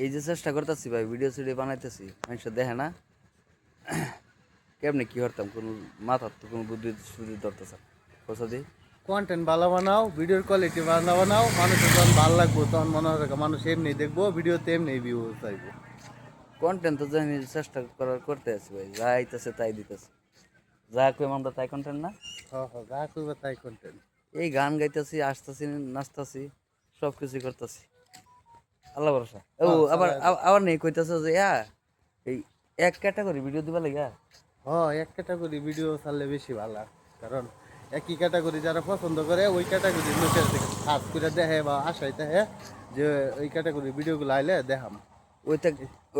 এই যে চেষ্টা করতেছি ভাই, ভিডিও সিডিও বানাইতেছি, মানুষ দেখে না। কেমনে কি করতাম, কোনো মাথার তো কোনো বুদ্ধি সুদ্ধি ধরতেছে কোথা দিয়ে। কন্টেন্ট ভালো বানাও, ভিডিওর কোয়ালিটি ভালো বানাও, মানুষের যখন ভালো লাগবো তখন মনে হয় মানুষ এমনি দেখবো, ভিডিওতে এমনি ভিউ চাইবো। কন্টেন্ট তো জানি চেষ্টা করতে আছি ভাই, যা আইতেছে তাই দিতেছে, যা কই আমরা তাই কন্টেন্ট না। হ্যাঁ হ্যাঁ, যা করবে তাই কন্টেন্ট। এই গান গাইতেছি, আসতেছি, নাচতেছি, সব কিছু করতেছি, আল্লাহ ভরসা। ও হ্যাঁ আবার চালাই। আবার নেই কইতেছে যে এই এক ক্যাটাগরি ভিডিও দিবা লাগা। হ্যাঁ, এক ক্যাটাগরি ভিডিও ছাড়লে বেশি ভালো, কারণ একই ক্যাটাগরি যারা পছন্দ করে ওই ক্যাটাগরি লোকের থেকে খাস করে দেখে বা আশায় দেখে যে ওই ক্যাটাগরি ভিডিওগুলো আইলে দেখাম। ওইটা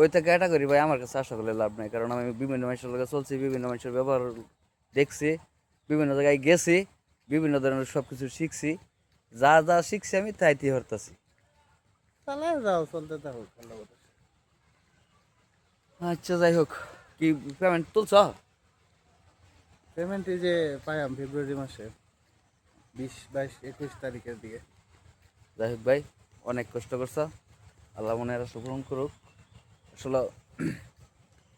ওইটা ক্যাটাগরি ভাই আমার কাছে আশা করলে লাভ নাই, কারণ আমি বিভিন্ন মানুষের লগে চলছি, বিভিন্ন মানুষের ব্যবহার দেখছি, বিভিন্ন জায়গায় গেছি, বিভিন্ন ধরনের সব কিছু শিখছি, যা যা শিখছি আমি তাইতেই হরতাছি। চালাই যাও, চলতে থাকো ভালো কথা। আচ্ছা যাই হোক, কি পেমেন্ট তুলছ? পেমেন্ট এই যে পাইলাম ফেব্রুয়ারি মাসে 20, 22, 21 তারিখের দিকে। যাই হোক ভাই, অনেক কষ্ট করছ, আল্লাহ মনের আশা পূরণ করুক। আসলে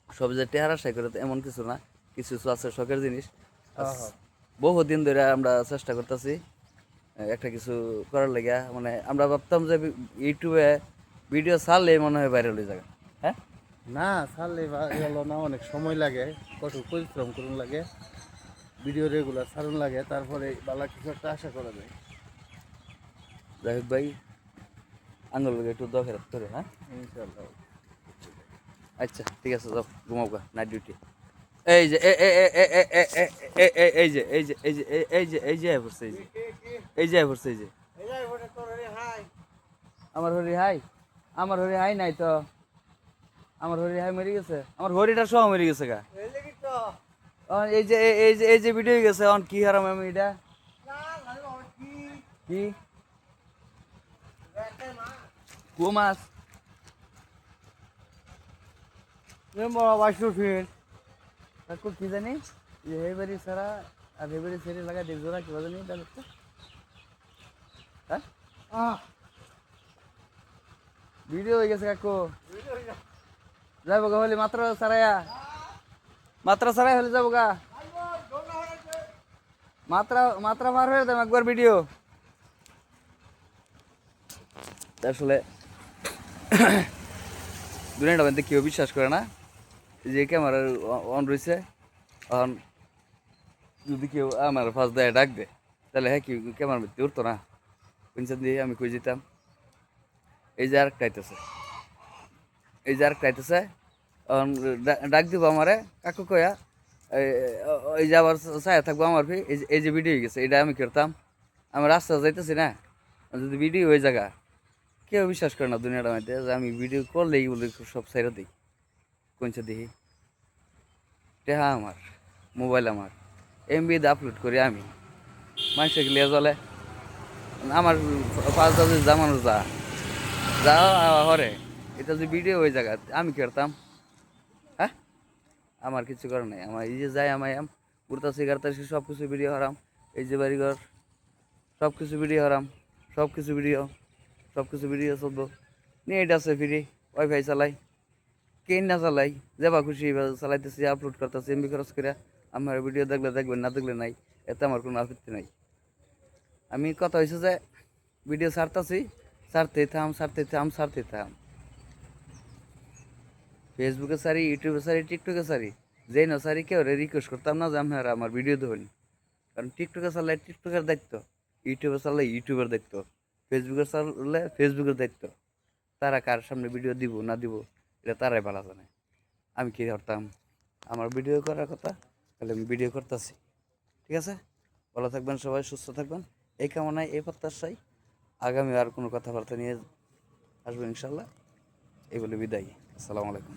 সব যে টেহার আশাই করে তো এমন কিছু না, কিছু কিছু আছে শখের জিনিস। হ্যাঁ হ্যাঁ। বহুদিন ধরে আমরা চেষ্টা করতেছি একটা কিছু করার লেগে, মানে আমরা ভাবতাম যে ইউটিউবে ভিডিও ছাড়লে মনে হয় ভাইরাল হয়ে যাবে। হ্যাঁ, না ছাড়লে হলো না, অনেক সময় লাগে, কঠোর পরিশ্রম করুন লাগে, ভিডিও রেগুলার ছাড়ুন লাগে, তারপরে ভালো কিছু একটা আশা করা যায়। যাই হোক ভাই, আঙ্গুল লেগে একটু দখের করে। হ্যাঁ, ইনশাল্লাহ। আচ্ছা ঠিক আছে, যাও ঘুমাও গা, নাইট ডিউটি। এই যে এই যে এই যে এই যে এই যে এই যে পড়ছে, এই যে এই যে পড়ছে, এই যে আমার হরি হাই, আমার হরি হাই নাই তো, আমার হরি হাই মরে গেছে, আমার হরিটা সহ মরে গেছে গা। এই যে এই যে ভিডিও গেছে অন কি হারাম আমি এটা কি কো মাছ তারপর কি জানি যে হেবারি সারা আর হেবারি সেরি লাগা দেখছো না কি জানি এটা দেখছো। হ্যাঁ, ভিডিও হয়ে গেছে কাকু, যাবো গা হলে মাত্র সারাই হলে যাবো গা, মাত্রা মার হয়ে দেব একবার ভিডিও। আসলে দুনিয়াটা মধ্যে কেউ বিশ্বাস করে না যে ক্যামেরা অন রয়েছে, এখন যদি কেউ আমার ফার্স্ট দেয় ডাক দে, তাহলে হ্যাঁ কি ক্যামেরার মধ্যে উঠতো না, কোনসান দিয়ে আমি কই যেতাম। এই যে আরেকটা আইতেছে, এই যে আরেকটা আইতেছে, এখন ডাক দিব আমারে কাকু কয়া, এই যে আবার ছায়া থাকবো আমার ফি, এই যে ভিডিও হয়ে গেছে, এটা আমি করতাম, আমি রাস্তা যাইতেছি না, যদি ভিডিও হয়ে জায়গা, কেউ বিশ্বাস করে না দুনিয়াটার মধ্যে যে আমি ভিডিও করলেই বলে সব সাইড দিই। কোনসা দেখি টেহা আমার, মোবাইল আমার, এমবি দিয়ে আপলোড করি আমি, মানুষের লিয়ে চলে আমার 5 হাজার জামানো যা যা হরে, এটা যদি ভিডিও হয়ে জায়গা আমি করতাম। হ্যাঁ, আমার কিছু করার নাই, আমার এই যে যাই আমি ঘুরতাছি গাড়তাছি সব কিছু ভিডিও হারাম, এই যে বাড়িঘর সব কিছু ভিডিও হারাম, সব কিছু ভিডিও চলবো, নেট আছে ফ্রি, ওয়াইফাই চালাই, কেন না চালাই, যাবা খুশি চালাইতেছি, আপলোড করতেছি এমবি খরচ করে। আমার ভিডিও দেখলে দেখবেন, না দেখলে নাই, এতে আমার কোনো আপত্তি নাই। আমি কথা হয়েছে যে ভিডিও ছাড়তেছি, ছাড়তে থাম, ফেসবুকে সারি, ইউটিউবে সারি, টিকটকে সারি, যেই না সারি কেউ রিকোয়েস্ট করতাম না যে আপনারা আমার ভিডিও দেবেন, কারণ টিকটকে চাললে টিকটকের দায়িত্ব, ইউটিউবে চাললে ইউটিউবের দায়িত্ব, ফেসবুকে চাললে ফেসবুকের দায়িত্ব, তারা কার সামনে ভিডিও দিব না দিব এটা তারাই ভালো জানে। আমি কি করতাম, আমার ভিডিও করার কথা, তাহলে আমি ভিডিও করতেছি। ঠিক আছে, ভালো থাকবেন সবাই, সুস্থ থাকবেন, এই কামনায় এই প্রত্যাশায় আগামী আর কোনো কথাবার্তা নিয়ে আসবেন ইনশাল্লাহ। এই বলে বিদায়, আসসালামু আলাইকুম।